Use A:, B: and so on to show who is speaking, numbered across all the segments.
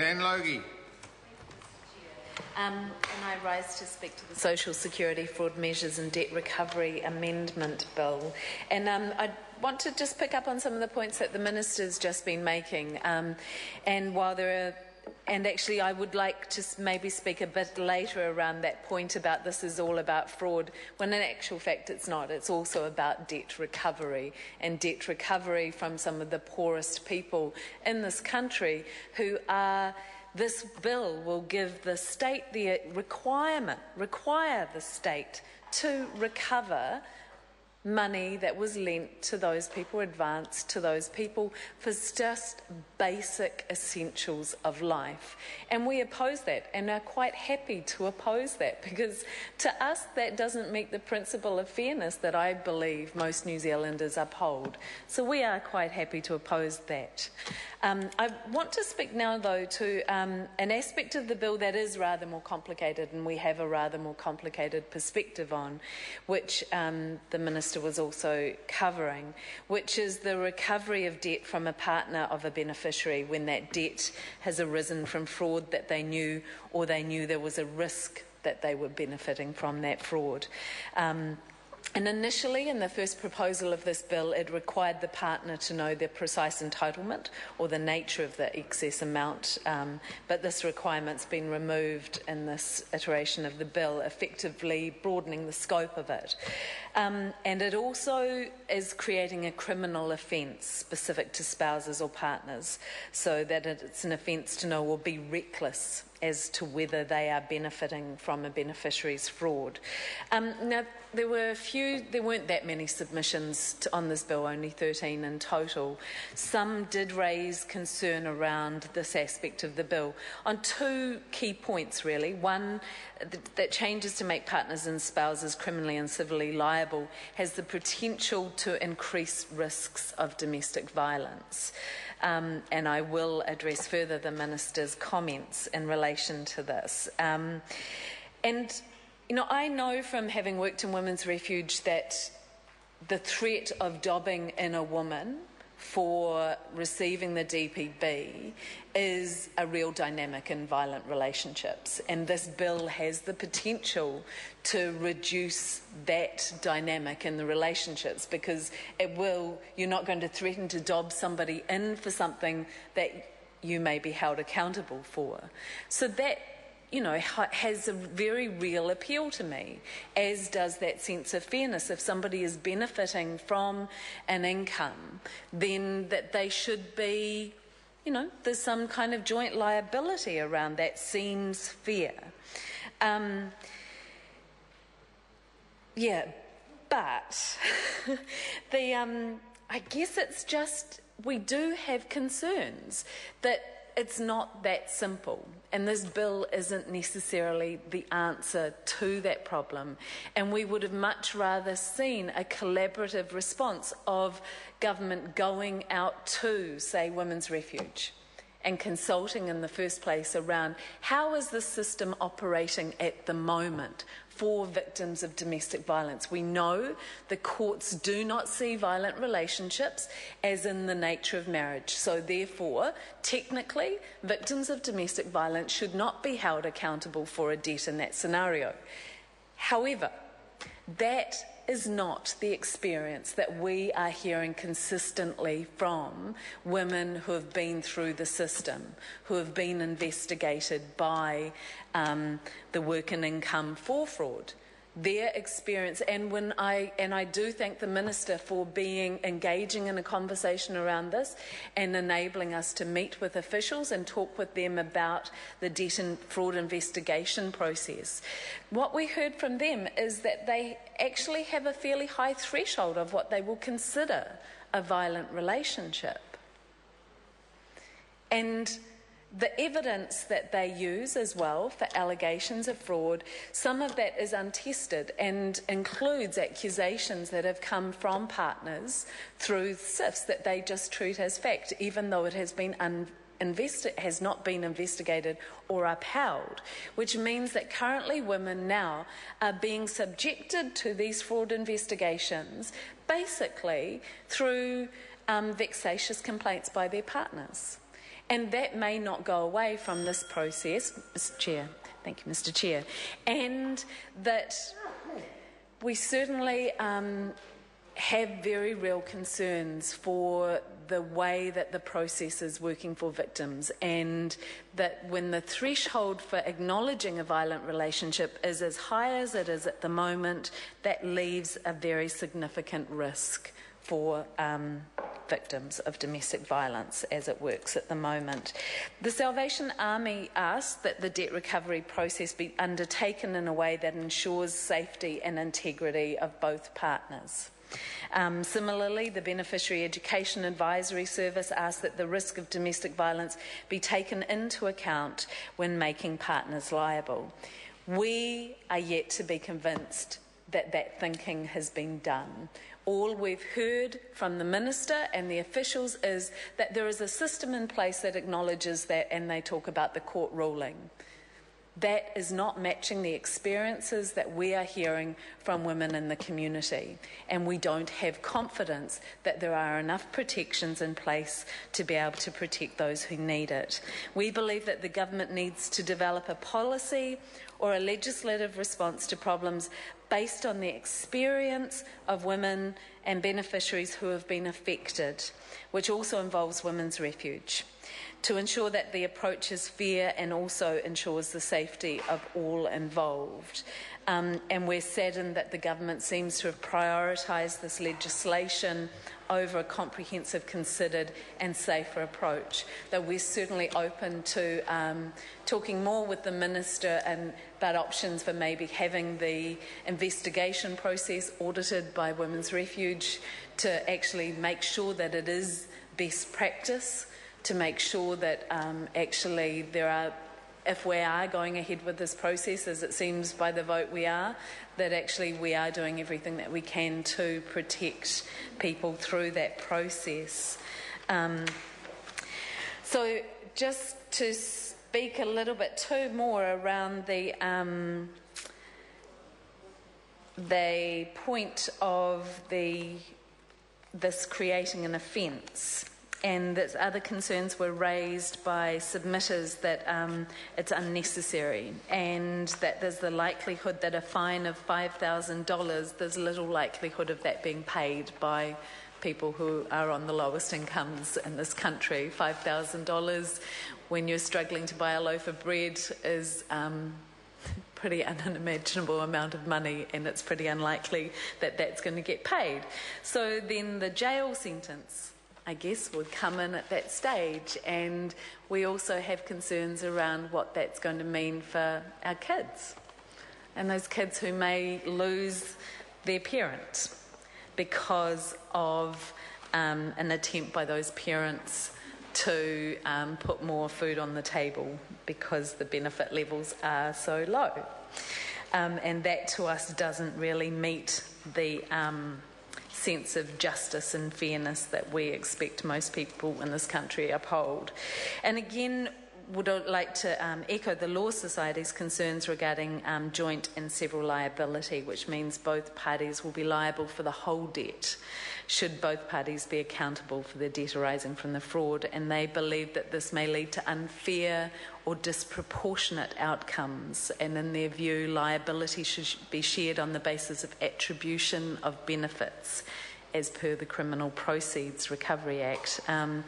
A: Dan Logie.
B: And I rise to speak to the Social Security Fraud Measures and Debt Recovery Amendment Bill. And I want to just pick up on some of the points that the Minister's just been making. And while there are And actually, I would like to maybe speak a bit later around that point about this is all about fraud, when in actual fact it's not. It's also about debt recovery, and debt recovery from some of the poorest people in this country who are... This bill will give the state the require the state to recover money that was lent to those people, advanced to those people, for just basic essentials of life. And we oppose that and are quite happy to oppose that, because to us that doesn't meet the principle of fairness that I believe most New Zealanders uphold. So we are quite happy to oppose that. I want to speak now, though, to an aspect of the bill that is rather more complicated, and we have a rather more complicated perspective on, which the Minister was also covering, which is the recovery of debt from a partner of a beneficiary when that debt has arisen from fraud that they knew, or they knew there was a risk that they were benefiting from that fraud. And initially, in the first proposal of this bill, it required the partner to know their precise entitlement or the nature of the excess amount, but this requirement's been removed in this iteration of the bill, effectively broadening the scope of it. And it also is creating a criminal offence specific to spouses or partners, so that it's an offence to know or be reckless as to whether they are benefiting from a beneficiary's fraud. Now, there weren't that many submissions on this bill, only 13 in total. Some did raise concern around this aspect of the bill on two key points, really. One, that changes to make partners and spouses criminally and civilly liable has the potential to increase risks of domestic violence. And I will address further the Minister's comments in relation to this. And, you know, I know from having worked in women's refuge that the threat of dobbing in a woman for receiving the DPB is a real dynamic in violent relationships, and this bill has the potential to reduce that dynamic in the relationships, because you're not going to threaten to dob somebody in for something that you may be held accountable for. So that, you know, has a very real appeal to me, as does that sense of fairness. If somebody is benefiting from an income, then that they should be, you know, there's some kind of joint liability around that seems fair. But I guess it's just, we do have concerns that it's not that simple, and this bill isn't necessarily the answer to that problem. And we would have much rather seen a collaborative response of government going out to, say, women's refuge and consulting in the first place around how is the system operating at the moment for victims of domestic violence. We know the courts do not see violent relationships as in the nature of marriage. So therefore, technically, victims of domestic violence should not be held accountable for a debt in that scenario. However, that is not the experience that we are hearing consistently from women who have been through the system, who have been investigated by the Work and Income for fraud. Their experience, and I do thank the Minister for engaging in a conversation around this and enabling us to meet with officials and talk with them about the debt and fraud investigation process. What we heard from them is that they actually have a fairly high threshold of what they will consider a violent relationship. And the evidence that they use as well for allegations of fraud, some of that is untested and includes accusations that have come from partners through SIFs that they just treat as fact, even though it has been has not been investigated or upheld, which means that currently women now are being subjected to these fraud investigations basically through vexatious complaints by their partners. And that may not go away from this process, Mr. Chair. Thank you, Mr. Chair. And that we certainly have very real concerns for the way that the process is working for victims, and that when the threshold for acknowledging a violent relationship is as high as it is at the moment, that leaves a very significant risk for victims of domestic violence as it works at the moment. The Salvation Army asks that the debt recovery process be undertaken in a way that ensures safety and integrity of both partners. Similarly, the Beneficiary Education Advisory Service asks that the risk of domestic violence be taken into account when making partners liable. We are yet to be convinced that that thinking has been done. All we've heard from the Minister and the officials is that there is a system in place that acknowledges that, and they talk about the court ruling. That is not matching the experiences that we are hearing from women in the community, and we don't have confidence that there are enough protections in place to be able to protect those who need it. We believe that the government needs to develop a policy or a legislative response to problems based on the experience of women and beneficiaries who have been affected, which also involves women's refuge, to ensure that the approach is fair and also ensures the safety of all involved. And we're saddened that the government seems to have prioritised this legislation over a comprehensive, considered and safer approach. Though we're certainly open to talking more with the Minister about options for maybe having the investigation process audited by Women's Refuge to actually make sure that it is best practice, to make sure that actually there are, if we are going ahead with this process, as it seems by the vote we are, that actually we are doing everything that we can to protect people through that process. So just to speak a little bit too more around the point of this creating an offence. And that other concerns were raised by submitters that it's unnecessary, and that there's the likelihood that a fine of $5,000, there's little likelihood of that being paid by people who are on the lowest incomes in this country. $5,000 when you're struggling to buy a loaf of bread is pretty unimaginable amount of money, and it's pretty unlikely that that's going to get paid. So then the jail sentence, I guess, would come in at that stage, and we also have concerns around what that's going to mean for our kids, and those kids who may lose their parent because of an attempt by those parents to put more food on the table because the benefit levels are so low. And that to us doesn't really meet the sense of justice and fairness that we expect most people in this country uphold. And again, would like to echo the Law Society's concerns regarding joint and several liability, which means both parties will be liable for the whole debt should both parties be accountable for the debt arising from the fraud, and they believe that this may lead to unfair or disproportionate outcomes, and in their view liability should be shared on the basis of attribution of benefits as per the Criminal Proceeds Recovery Act. And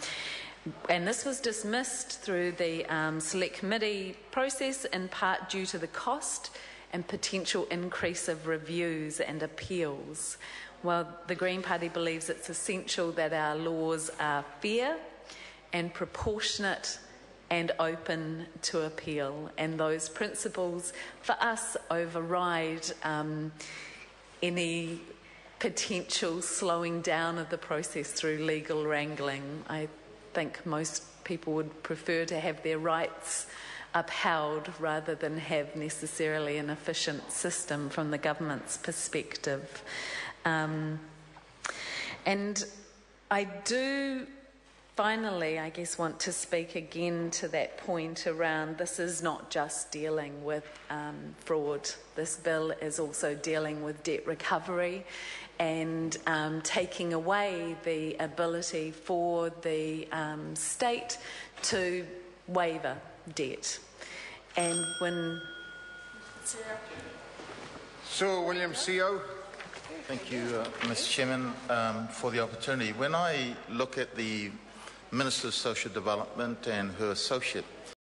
B: this was dismissed through the Select Committee process, in part due to the cost and potential increase of reviews and appeals. While the Green Party believes it's essential that our laws are fair and proportionate and open to appeal, and those principles for us override any potential slowing down of the process through legal wrangling. I think most people would prefer to have their rights upheld rather than have necessarily an efficient system from the government's perspective. And I do finally, I guess, want to speak again to that point around this is not just dealing with fraud. This bill is also dealing with debt recovery and taking away the ability for the state to waiver debt. And when...
A: Sir William CO.
C: Thank you, Mr. Chairman, for the opportunity. When I look at the Minister of Social Development and her associate